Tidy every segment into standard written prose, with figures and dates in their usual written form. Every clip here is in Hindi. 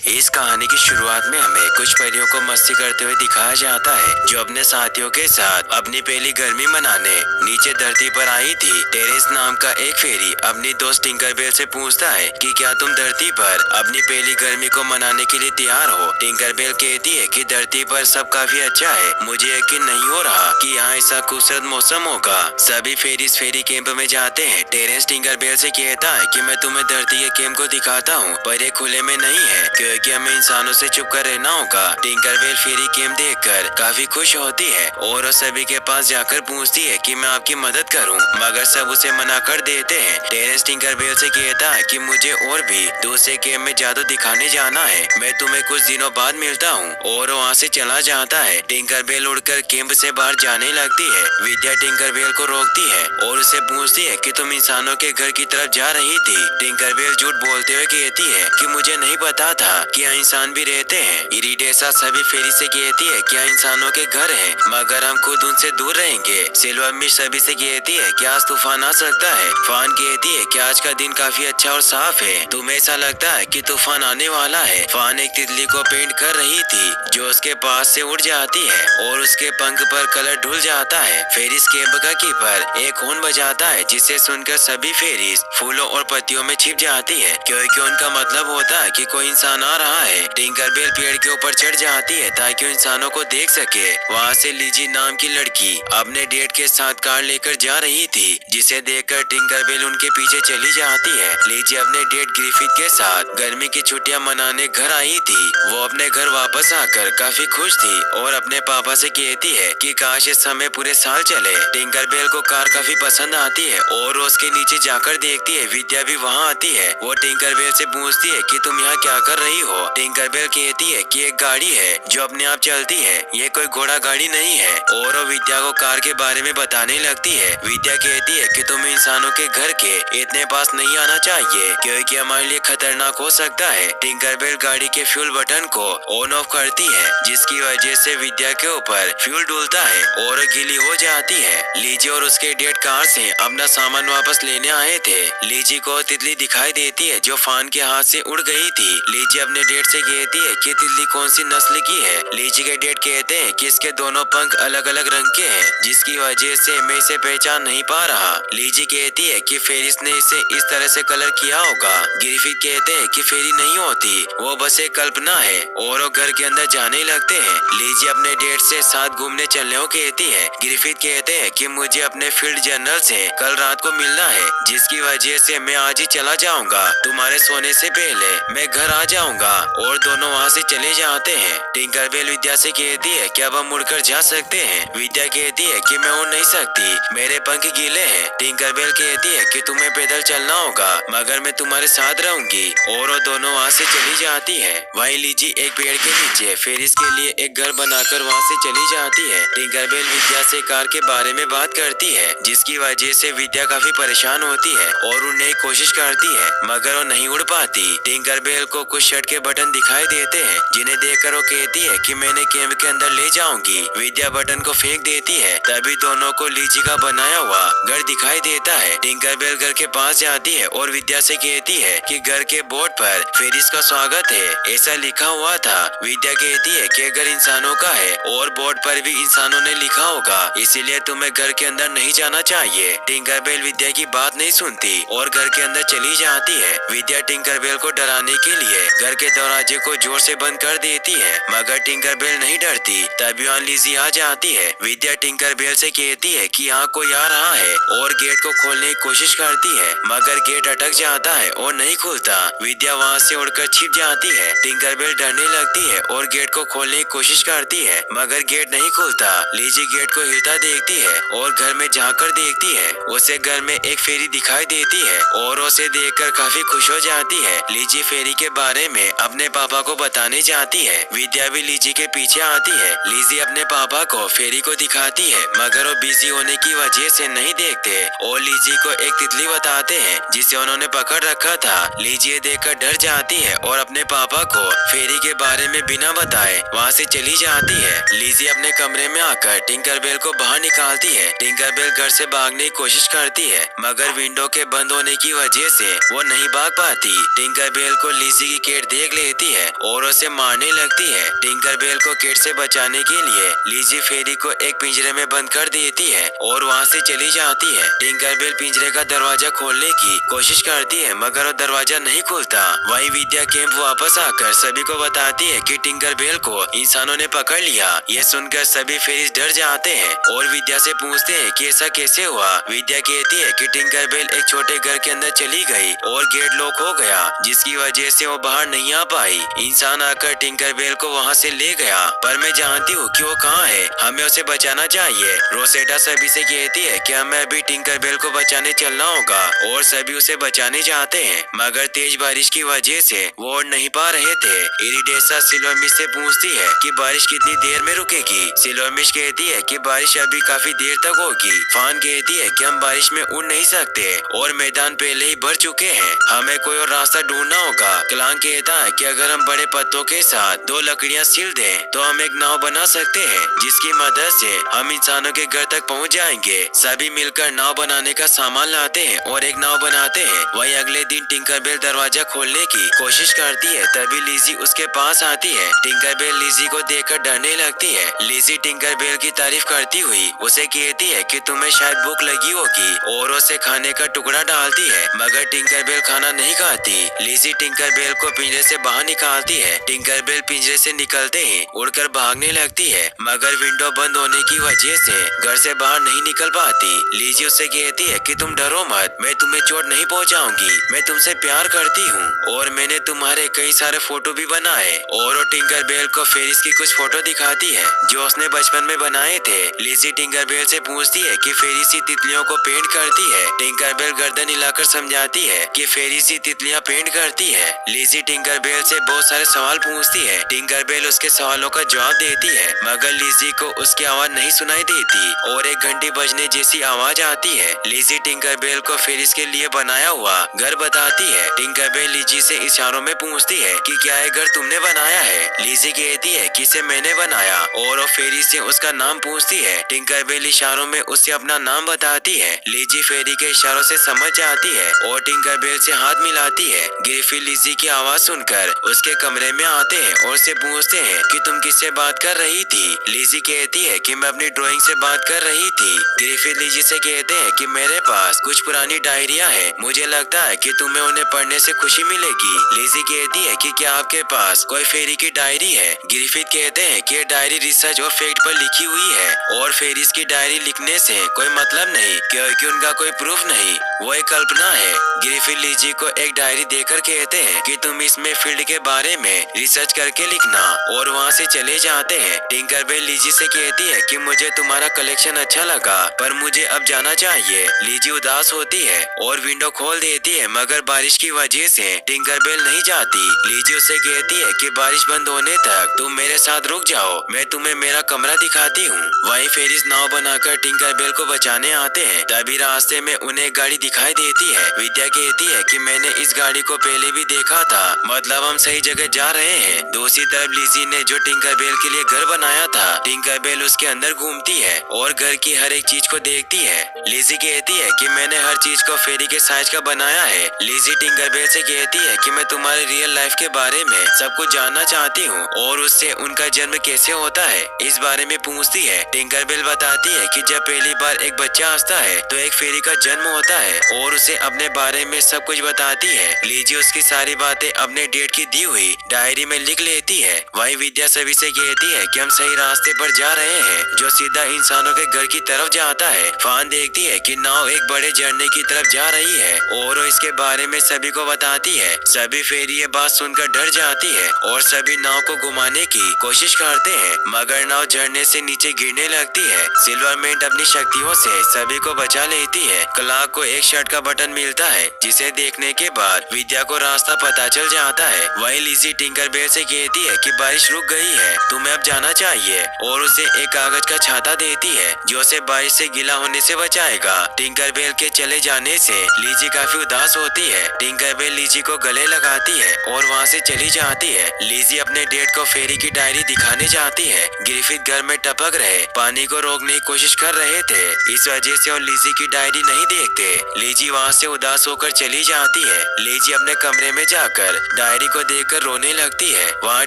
इस कहानी की शुरुआत में हमें कुछ परियों को मस्ती करते हुए दिखाया जाता है जो अपने साथियों के साथ अपनी पहली गर्मी मनाने नीचे धरती पर आई थी। टेरेस नाम का एक फेरी अपनी दोस्त टिंकरबेल से पूछता है कि क्या तुम धरती पर अपनी पहली गर्मी को मनाने के लिए तैयार हो। टिंकरबेल कहती है कि धरती पर सब काफी अच्छा है, मुझे यकीन नहीं हो रहा कि यहाँ ऐसा खूबसूरत मौसम होगा। सभी फेरीज फेरी कैंप में जाते हैं। टेरेंस टिंकरबेल से कहता है कि मैं तुम्हें धरती के कैंप को दिखाता हूँ, पर ये खुले में नहीं है क्योंकि हमें इंसानों से छुप कर रहना होगा। टिंकरबेल फेरी कैंप देखकर काफी खुश होती है और वो सभी के पास जाकर पूछती है कि मैं आपकी मदद करूं, मगर सब उसे मना कर देते हैं। टेरेंस टिंकरबेल से कहता है कि मुझे और भी दूसरे कैंप में जादू दिखाने जाना है, मैं तुम्हें कुछ दिनों बाद मिलता हूँ, और वहाँ से चला जाता है। टिंकरबेल उड़कर कैंप से बाहर जाने लगती है। विद्या टिंकरबेल को रोकती है और उसे पूछती है कि तुम इंसानों के घर की तरफ जा रही थी। टिंकरबेल झूठ बोलते हुए कहती है कि मुझे नहीं पता था कि यहाँ इंसान भी रहते हैं। इरिडेसा सभी फेरी से कहती है कि यहाँ इंसानों के घर हैं, मगर हम खुद उनसे दूर रहेंगे। सिल्वरफिश सभी से कहती है कि आज तूफान आ सकता है। फान कहती है कि आज का दिन काफी अच्छा और साफ है, तुम्हें ऐसा लगता है कि तूफान आने वाला है। फान एक तितली को पेंट कर रही थी जो उसके पास से उड़ जाती है और उसके पंख पर कलर धुल जाता है। फेरिस कैंप का कीपर एक हॉर्न बजाता है जिसे सुनकर सभी फेरिस फूलों और पत्तियों में छिप जाती है क्योंकि उनका मतलब होता है कि कोई इंसान आ रहा है। टिंकरबेल पेड़ के ऊपर चढ़ जाती है ताकि वो इंसानों को देख सके। वहाँ से लीजी नाम की लड़की अपने डेट के साथ कार लेकर जा रही थी, जिसे देखकर टिंकरबेल उनके पीछे चली जाती है। लीजी अपने डेट ग्रिफिथ के साथ गर्मी की छुट्टियां मनाने घर आई थी। वो अपने घर वापस आकर काफी खुश थी और अपने पापा से कहती है कि काश इस समय पूरे साल चले। टिंकरबेल को कार काफी पसंद आती है और उसके नीचे जाकर देखती है विद्या भी वहाँ आती है। वो टिंकरबेल से पूछती है कि तुम यहाँ क्या कर रही हो। टिंकरबेल कहती है कि एक गाड़ी है जो अपने आप चलती है, ये कोई घोड़ा गाड़ी नहीं है, और वो विद्या को कार के बारे में बताने लगती है। विद्या कहती है कि तुम्हें इंसानों के घर के इतने पास नहीं आना चाहिए क्योंकि हमारे लिए खतरनाक हो सकता है। टिंकरबेल गाड़ी के फ्यूल बटन को ऑन ऑफ करती है जिसकी वजह से विद्या के ऊपर फ्यूल डूलता है और गीली हो जाती है। लीजी और उसके डेट कार से अपना सामान वापस लेने आए थे। लीजी को तितली दिखाई देती है जो फान के हाथ से उड़ गई थी। लीजी अपने डेट से कहती है कि तितली कौन सी नस्ल की है। लीजी के डेट कहते हैं कि इसके दोनों पंख अलग अलग रंग के हैं जिसकी वजह से मैं इसे पहचान नहीं पा रहा। लीजी कहती है कि फेरिस ने इसे इस तरह से कलर किया होगा। ग्रिफिथ कहते हैं कि फेरी नहीं होती, वो बस एक कल्पना है, और वो घर के अंदर जाने लगते हैं। लीजी अपने डेट से साथ घूमने चलने को कहती है। ग्रिफिथ कहते हैं कि मुझे अपने फील्ड जनरल से कल रात को मिलना है जिसकी वजह से मैं आज ही चला जाऊंगा, तुम्हारे सोने से पहले मैं घर आ जाऊंगा, और दोनों वहाँ से चले जाते हैं। टिंकरबेल विद्या से कहती है कि अब हम मुड़कर जा सकते हैं। विद्या कहती है कि मैं उड़ नहीं सकती, मेरे पंख गीले हैं। टिंकरबेल कहती है कि तुम्हें पैदल चलना होगा मगर मैं तुम्हारे साथ रहूंगी, और वो दोनों वहाँ से चली जाती है। वहीं लीजी एक पेड़ के नीचे फेरिस के लिए एक घर बनाकर वहाँ से चली जाती है। टिंकरबेल विद्या से कार के बारे में बात करती है जिसकी वजह से विद्या काफी परेशान होती है और उड़ने की कोशिश करती है मगर वो नहीं उड़ पाती। टिंकरबेल को कुछ शर्ट के बटन दिखाई देते हैं जिन्हें देखकर वो कहती है कि मैंने कैंप के अंदर ले जाऊंगी। विद्या बटन को फेंक देती है, तभी दोनों को लीजी का बनाया हुआ घर दिखाई देता है। टिंकरबेल घर के पास जाती है और विद्या से कहती है कि घर के बोर्ड पर फेरिस का स्वागत है ऐसा लिखा हुआ था। विद्या कहती है कि घर इंसानों का है और बोर्ड पर भी इंसानों ने लिखा होगा, इसीलिए तुम्हें घर के अंदर नहीं जाना चाहिए। टिंकरबेल विद्या की बात नहीं सुनती और घर के अंदर चली जाती है। विद्या टिंकरबेल को डराने के लिए घर के दरवाजे को जोर से बंद कर देती है मगर टिंकरबेल नहीं डरती। तभी वहाँ लीजी आ जाती है। विद्या टिंकरबेल से कहती है कि यहाँ कोई आ रहा है और गेट को खोलने की कोशिश करती है मगर गेट अटक जाता है और नहीं खुलता। विद्या वहाँ से उड़कर छिप जाती है। टिंकरबेल डरने लगती है और गेट को खोलने की कोशिश करती है मगर गेट नहीं खुलता। लीजी गेट को हिलता देखती है और घर में झांककर देखती है। उसे घर में एक फेरी दिखाई देती है और उसे देखकर काफी खुश हो जाती है। लीजी फेरी के बारे में अपने पापा को बताने जाती है। विद्या भी लीजी के पीछे आती है। लीजी अपने पापा को फेरी को दिखाती है मगर वो बिजी होने की वजह से नहीं देखते और लीजी को एक तितली बताते हैं जिसे उन्होंने पकड़ रखा था। लीजी ये देखकर डर जाती है और अपने पापा को फेरी के बारे में बिना बताए वहाँ से चली जाती है। लीजी अपने कमरे में आकर टिंकरबेल को बाहर निकालती है। टिंकरबेल घर से भागने की कोशिश करती है मगर विंडो के बंद होने की वजह से वो नहीं भाग पाती। टिंकरबेल को लीजी की केट देख लेती है और उसे मारने लगती है। टिंकरबेल को किड से बचाने के लिए लिजी फेरी को एक पिंजरे में बंद कर देती है और वहाँ से चली जाती है। टिंकरबेल पिंजरे का दरवाजा खोलने की कोशिश करती है मगर वो दरवाजा नहीं खुलता। वहीं विद्या कैंप वापस आकर सभी को बताती है कि टिंकरबेल को इंसानों ने पकड़ लिया। ये सुनकर सभी फेरीज डर जाते हैं और विद्या से पूछते हैं कि ऐसा कैसे हुआ। विद्या कहती है कि टिंकरबेल एक छोटे घर के अंदर चली गई और गेट लॉक हो गया, जिसकी वजह से वो बाहर नहीं आ पाई। इंसान आकर टिंकरबेल को वहाँ से ले गया, पर मैं जानती हूँ कि वो कहाँ है, हमें उसे बचाना चाहिए। रोसेटा सभी से कहती है कि हमें अभी टिंकरबेल को बचाने चलना होगा और सभी उसे बचाने जाते हैं मगर तेज बारिश की वजह से वो उड़ नहीं पा रहे थे। इरिडेसा सिल्वरमिश से पूछती है कि बारिश कितनी देर में रुकेगी। सिल्वरमिश कहती है कि बारिश अभी काफी देर तक होगी। फान कहती है कि हम बारिश में उड़ नहीं सकते और मैदान पहले ही भर चुके हैं, हमें कोई और रास्ता ढूंढना होगा। क्लांग कहता है कि अगर हम बड़े पत्तों के साथ 2 लकड़ियां सिल दें तो हम एक नाव बना सकते हैं, जिसकी मदद से हम इंसानों के घर तक पहुंच जाएंगे। सभी मिलकर नाव बनाने का सामान लाते हैं और एक नाव बनाते हैं। वहीं अगले दिन टिंकरबेल दरवाजा खोलने की कोशिश करती है, तभी लिजी उसके पास आती है। टिंकरबेल लिजी को देखकर डरने लगती है। लिजी टिंकरबेल की तारीफ करती हुई उसे कहती है कि तुम्हें शायद भूख लगी होगी और उसे खाने का टुकड़ा डालती है मगर टिंकरबेल खाना नहीं खाती। लिजी टिंकरबेल को पिंजरे से बाहर निकालती है। टिंकरबेल पिंजरे से निकलते ही उड़कर भागने लगती है मगर विंडो बंद होने की वजह से घर से बाहर नहीं निकल पाती। लिजी उससे कहती है कि तुम डरो मत, मैं तुम्हें चोट नहीं पहुंचाऊंगी, मैं तुमसे प्यार करती हूँ और मैंने तुम्हारे कई सारे फोटो भी बनाए। और वो टिंकरबेल को फेरिस की कुछ फोटो दिखाती है जो उसने बचपन में बनाए थे। लिजी टिंकरबेल से पूछती है कि फेरिस ही तितलियों को पेंट करती है। टिंकरबेल गर्दन हिलाकर समझाती है कि फेरिस ही तितलियां पेंट करती है। लिजी टिंकरबेल से बहुत सारे सवाल पूछती है। टिंकरबेल उसके सवालों का जवाब देती है मगर लिजी को उसकी आवाज नहीं सुनाई देती और एक घंटी बजने जैसी आवाज आती है। लिजी टिंकरबेल को फेरिस के लिए बनाया हुआ घर बताती है। टिंकरबेल लिजी से इशारों में पूछती है कि क्या ये घर तुमने बनाया है। लिजी कहती है कि इसे मैंने बनाया और वो फेरी से उसका नाम पूछती है। टिंकरबेल इशारों में उसे अपना नाम बताती है। लिजी फेरी के इशारों से समझ जाती है और टिंकरबेल से हाथ मिलाती है। ग्रिफिन लिजी की आवाज सुनकर उसके कमरे में आते हैं और उससे पूछते हैं कि तुम किससे बात कर रही थी। लिजी कहती है कि मैं अपनी ड्राइंग से बात कर रही थी। ग्रिफिन लिजी से कहते हैं कि मेरे पास कुछ पुरानी डायरिया है, मुझे लगता है कि तुम्हें उन्हें पढ़ने से खुशी मिलेगी। लिजी कहती है कि क्या आपके पास कोई फेरी की डायरी है। ग्रिफिथ कहते हैं कि डायरी रिसर्च और फैक्ट पर लिखी हुई है और फेरिस की डायरी लिखने से कोई मतलब नहीं क्योंकि उनका कोई प्रूफ नहीं, वो एक कल्पना है। ग्रिफिथ लिजी को एक डायरी देकर कहते हैं कि तुम इसमें फील्ड के बारे में रिसर्च करके लिखना और वहाँ से चले जाते हैं। टिंकरबेल लिजी से कहती है कि मुझे तुम्हारा कलेक्शन अच्छा लगा पर मुझे अब जाना चाहिए। लिजी उदास होती है और विंडो खोल देती है मगर बारिश की वजह से टिंकरबेल नहीं जाती। लिजी उसे कहती है कि बारिश बंद होने तक तुम मेरे साथ रुक जाओ, मैं तुम्हें मेरा कमरा दिखाती हूँ। वहीं फेरिस नाव बनाकर टिंकरबेल को बचाने आते हैं। तभी रास्ते में उन्हें एक गाड़ी दिखाई देती है। विद्या कहती है कि मैंने इस गाड़ी को पहले भी देखा था, मतलब हम सही जगह जा रहे हैं। दूसरी तरफ लिजी ने जो टिंकरबेल के लिए घर बनाया था, टिंकरबेल उसके अंदर घूमती है और घर की हर एक चीज को देखती है। लिजी कहती है कि मैंने हर चीज को फेरी के साइज का बनाया है। लिजी टिंकरबेल से कहती है कि मैं तुम्हारे रियल लाइफ के बारे में सब कुछ जानना चाहती हूँ और उससे उनका जन्म कैसे होता है इस बारे में पूछती है। टिंकरबेल बताती है कि जब पहली बार एक बच्चा हंसता है तो एक फेरी का जन्म होता है और उसे अपने बारे में सब कुछ बताती है। लिजी उसकी सारी बातें अपने डेट की दी हुई डायरी में लिख लेती है। वहीं विद्या सभी से कहती है कि हम सही रास्ते पर जा रहे हैं जो सीधा इंसानों के घर की तरफ जाता है। फान देखती है कि नाव एक बड़े झरने की तरफ जा रही है और वो इसके बारे में सभी को बताती है। सभी फेरी ये बात सुनकर डर जाती है और सभी नाव को घुमाने की कोशिश करते हैं मगर नाव झरने से नीचे गिरने लगती है। सिल्वरमेंट अपनी शक्तियों से सभी को बचा लेती है। क्लार्क को एक शर्ट का बटन मिलता है जिसे देखने के बाद विद्या को रास्ता पता चल जाता है। वहीं लिजी टिंकरबेल से कहती है कि बारिश रुक गई है, तुम्हें अब जाना चाहिए और उसे एक कागज का छाता देती है जो उसे बारिश से गीला होने से बचाएगा। टिंकरबेल के चले जाने से लिजी काफी उदास होती है। टिंकरबेल लिजी को गले लगाती है और वहाँ से चली जाती है। लिजी अपने डेट को फेरी की डायरी दिखाने जाती है। ग्रिफिथ घर में टपक रहे पानी को रोकने की कोशिश कर रहे थे, इस वजह से वो लिजी की डायरी नहीं देखते। लीजी वहाँ से उदास होकर चली जाती है। लीजी अपने कमरे में जाकर डायरी को देखकर रोने लगती है। वहाँ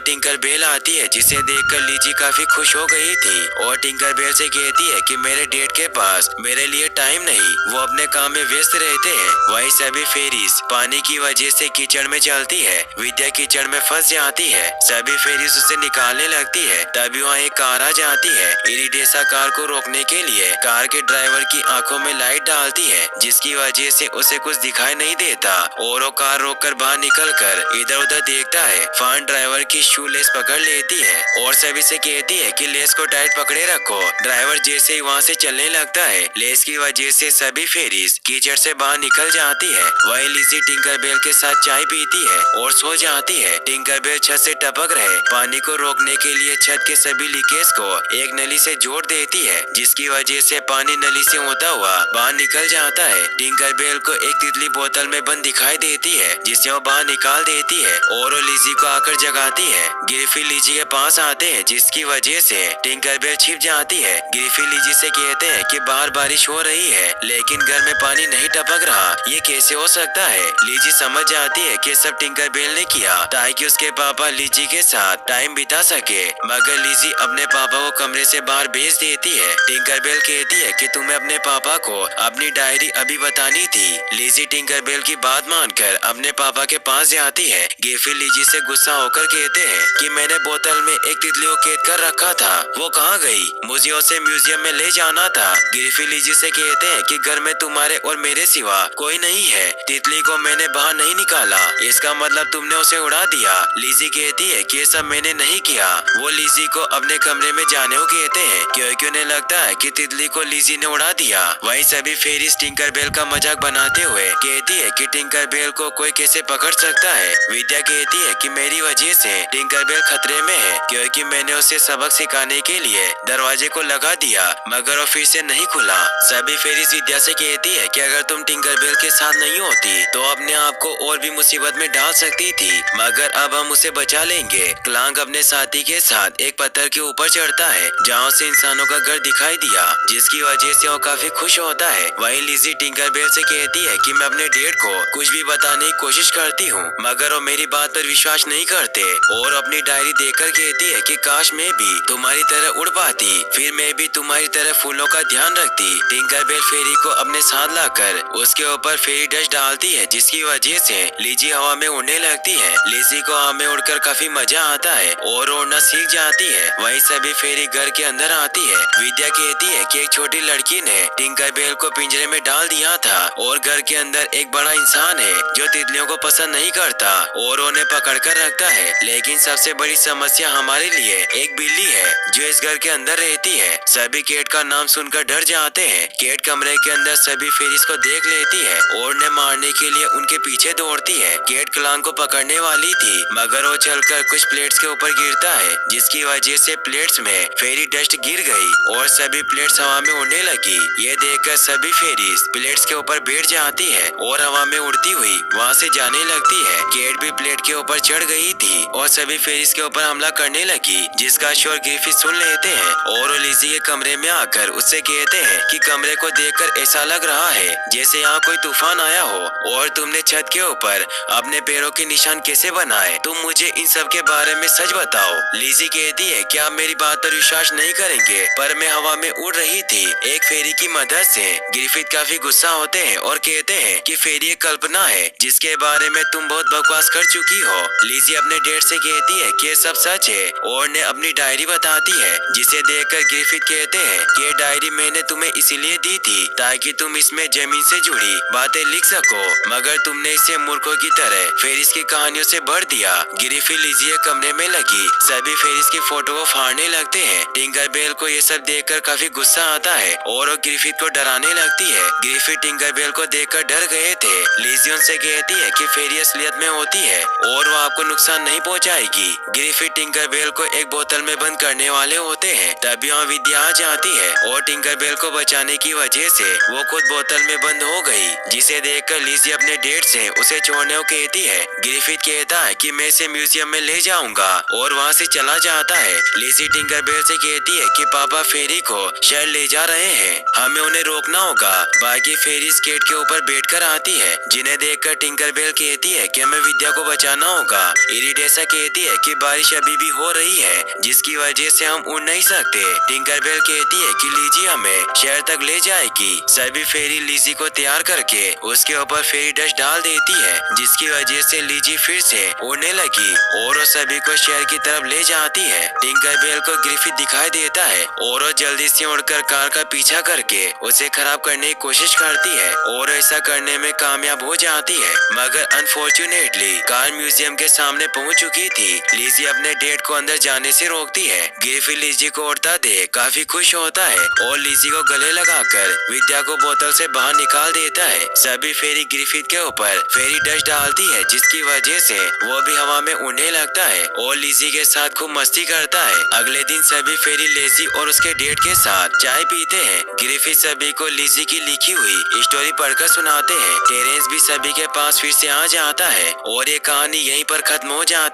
टिंकर बेल आती है जिसे देखकर लीजी काफी खुश हो गई थी और टिंकर बेल से कहती है कि मेरे डेट के पास मेरे लिए टाइम नहीं, वो अपने काम में व्यस्त रहते हैं। वही सभी फेरीज पानी की वजह से कीचड़ में चलती है। विद्या कीचड़ में फंस जाती है। सभी फेरीज उसे निकालने लगती है। तभी वहाँ एक कार आ जाती है। इरिडेसा कार को रोकने के लिए कार के ड्राइवर की आंखों में लाइट डालती है जिसकी वजह से उसे कुछ दिखाई नहीं देता और वो कार रोककर बाहर निकलकर इधर उधर देखता है। फान ड्राइवर की शू लेस पकड़ लेती है और सभी से कहती है कि लेस को टाइट पकड़े रखो। ड्राइवर जैसे ही वहाँ से चलने लगता है, लेस की वजह से सभी फेरीज कीचड़ से बाहर निकल जाती है। वही लिज़ी टिंकर बेल के साथ चाय पीती है और सो जाती है। टिंकर बेल छत से टपक रहे पानी को रोकने के लिए छत के सभी लीकेज को एक नली से जोड़ देती है जिसकी वजह से पानी नली से होता हुआ बाहर निकल जाता है। टिंकर बेल को एक तितली बोतल में बंद दिखाई देती है जिसे वो बाहर निकाल देती है और वो लिज़ी को आकर जगाती है। गिरिफी लिज़ी के पास आते हैं जिसकी वजह से टिंकर बेल छिप जाती है। गिरिफी लिज़ी से कहते हैं कि बाहर बारिश हो रही है लेकिन घर में पानी नहीं टपक रहा, ये कैसे हो सकता है। लिज़ी समझ जाती है कि सब टिंकर बेल ने किया ताकि उसके पापा लिज़ी के साथ टाइम बिता सके, मगर लिज़ी अपने पापा को कमरे से बाहर भेज देती है। टिंकर बेल कहती है कि तुम्हें अपने पापा को अपनी डायरी अभी बतानी थी। लिज़ी टिंकर बेल की बात मानकर अपने पापा के पास जाती है। गिरिफी लिज़ी से गुस्सा होकर कहते हैं कि मैंने बोतल में एक तितली को कैद कर रखा था, वो कहाँ गई, मुझे उसे म्यूजियम में ले जाना था। गिरिफी लिज़ी से कहते हैं कि घर में तुम्हारे और मेरे सिवा कोई नहीं है, तितली को मैंने बाहर नहीं निकाला, इसका मतलब तुमने उसे उड़ा दिया। लिज़ी कहती है कि ये सब मैंने नहीं किया। वो लिज़ी को अपने कमरे में जाने को कहते हैं क्योंकि उन्हें लगता है कि तितली को लिज़ी ने उड़ा दिया। वहीं सभी फेरीज टिंकर बेल का मजाक बनाते हुए कहती है कि टिंकर बेल को कोई कैसे पकड़ सकता है। विद्या कहती है कि मेरी वजह से टिंकर बेल खतरे में है क्योंकि मैंने उसे सबक सिखाने के लिए दरवाजे को लगा दिया मगर वो फिर से नहीं खुला। सभी फेरीज विद्या से कहती है कि अगर तुम टिंकर बेल के साथ नहीं होती तो अपने आप को और भी मुसीबत में डाल सकती थी, मगर अब हम उसे बचा लेंगे। क्लांक अपने साथी के साथ एक पत्थर के ऊपर चढ़ता है जहाँ से इंसानों का घर दिखाई दिया जिसकी वजह से वो काफी खुश होता है। वहीं लिज़ी टिंकर बेल से कहती है कि मैं अपने डेड को कुछ भी बताने की कोशिश करती हूँ मगर वो मेरी बात पर विश्वास नहीं करते और अपनी डायरी देखकर कहती है कि काश मैं भी तुम्हारी तरह उड़ पाती, फिर मैं भी तुम्हारी तरह फूलों का ध्यान रखती। टिंकर बेल फेरी को अपने साथ लाकर उसके ऊपर फेरी डस्ट डालती है जिसकी वजह से लिज़ी हवा में उड़ने लगती है। लिज़ी को हवा में उड़कर काफी मजा आता है और उड़ना सीख जाती है। वहीं सभी फेरी घर के अंदर आती है। विद्या कहती है कि एक छोटी लड़की ने टिंकर बेल को पिंजरे में डाल दिया था और घर के अंदर एक बड़ा इंसान है जो तितलियों को पसंद नहीं करता और उन्हें पकड़ कर रखता है। लेकिन सबसे बड़ी समस्या हमारे लिए एक बिल्ली है जो इस घर के अंदर रहती है। सभी केट का नाम सुनकर डर जाते हैं। केट कमरे के अंदर सभी फेरीज को देख लेती है और उन्हें मारने के लिए उनके पीछे दौड़ती है। केट क्लांक को पकड़ने वाली थी मगर वो चलकर कुछ प्लेट्स के ऊपर गिरता है जिसकी वजह से प्लेट्स में फेरी डस्ट गिर गई और सभी प्लेट्स हवा में उड़ने लगी। ये देखकर सभी फेरीज प्लेट्स के ऊपर बैठ जाती है और हवा में उड़ती हुई वहाँ से जाने लगती है। केट भी प्लेट के ऊपर चढ़ गई थी और सभी फेरीज के ऊपर हमला करने लगी जिसका शोर गिरिफी सुन लेते हैं और वो लिज़ी के कमरे में आकर उससे कहते हैं कि कमरे को देखकर ऐसा लग रहा है जैसे यहाँ कोई तूफान आया हो और तुमने छत के ऊपर अपने पैरों के निशान कैसे बनाए, तुम मुझे इन सब के बारे में सच बताओ। लिज़ी कहती है कि आप मेरी बात पर विश्वास नहीं करेंगे पर मैं हवा में उड़ रही थी एक फेरी की मदद से। गिरिफिथ काफी गुस्सा होते हैं और कहते हैं कि फेरी एक कल्पना है जिसके बारे में तुम बहुत बकवास कर चुकी हो। लिज़ी अपने डैड से कहती है कि ये सब सच है और ने अपनी डायरी बताती है जिसे देखकर गिरिफिथ कहते हैं कि ये डायरी मैंने तुम्हें इसीलिए दी थी ताकि तुम इसमें जमीन से जुड़ी बातें लिख सको, मगर तुमने इसे मूर्खों की तरह फेरिस की कहानियों से भर दिया। गिरिफिथ लिज़ी के कमरे में लगी सभी फेरिस की फोटो को फाड़ने लगते हैं। टिंकर बेल को ये सब देखकर काफी गुस्सा आता है और वो गिरिफिथ को डराने लगती है। गिरिफिथ टिंकर बेल को देखकर डर गए थे। लिज़ी उनसे कहती है कि फेरी असलियत में होती है और वो आपको नुकसान नहीं पहुंचाएगी। गिरिफिथ टिंकर बेल को एक बोतल में बंद करने वाले होते हैं तभी वहाँ विद्या आ जाती है और टिंकर बेल को बचाने की वजह से वो खुद बोतल में बंद हो गई, जिसे देखकर लिज़ी अपने डैड से उसे छोड़ने को कहती है। गिरिफिथ कहता है कि मैं इसे म्यूजियम में ले जाऊंगा और वहाँ से चला जाता है। लिज़ी टिंकर बेल से कहती है कि पापा फेरी को शहर ले जा रहे हैं, हमें उन्हें रोकना होगा। बाकी फेरी फेरी स्केट के ऊपर बैठकर आती है, जिन्हें देखकर टिंकरबेल कहती है कि हमें विद्या को बचाना होगा। इरिडेसा कहती है कि बारिश अभी भी हो रही है, जिसकी वजह से हम उड़ नहीं सकते। टिंकरबेल कहती है कि लीजी हमें शहर तक ले जाएगी। सभी फेरी लीजी को तैयार करके उसके ऊपर फेरी डस्ट डाल देती है, जिसकी वजह से लीजी फिर से उड़ने लगी और वो सभी को शहर की तरफ ले जाती है। टिंकरबेल को ग्रिफिथ दिखाई देता है और वो जल्दी से उड़कर कार का पीछा करके उसे खराब करने की कोशिश करती है और ऐसा करने में कामयाब हो जाती है, मगर अनफॉर्चुनेटली कार म्यूजियम के सामने पहुंच चुकी थी। लीजी अपने डेट को अंदर जाने से रोकती है। ग्रिफिथ लीजी को उड़ता देख काफी खुश होता है और लीजी को गले लगाकर विद्या को बोतल से बाहर निकाल देता है। सभी फेरी ग्रिफिथ के ऊपर फेरी डस्ट डालती है, जिसकी वजह से वो भी हवा में उड़ने लगता है और लीजी के साथ खूब मस्ती करता है। अगले दिन सभी फेरी लेजी और उसके डेट के साथ चाय पीते हैं। ग्रिफिथ सभी को लीजी की लिखी हुई स्टोरी पढ़कर सुनाते हैं। टेरेंस भी सभी के पास फिर से आ जाता है और ये कहानी यहीं पर खत्म हो जाती है।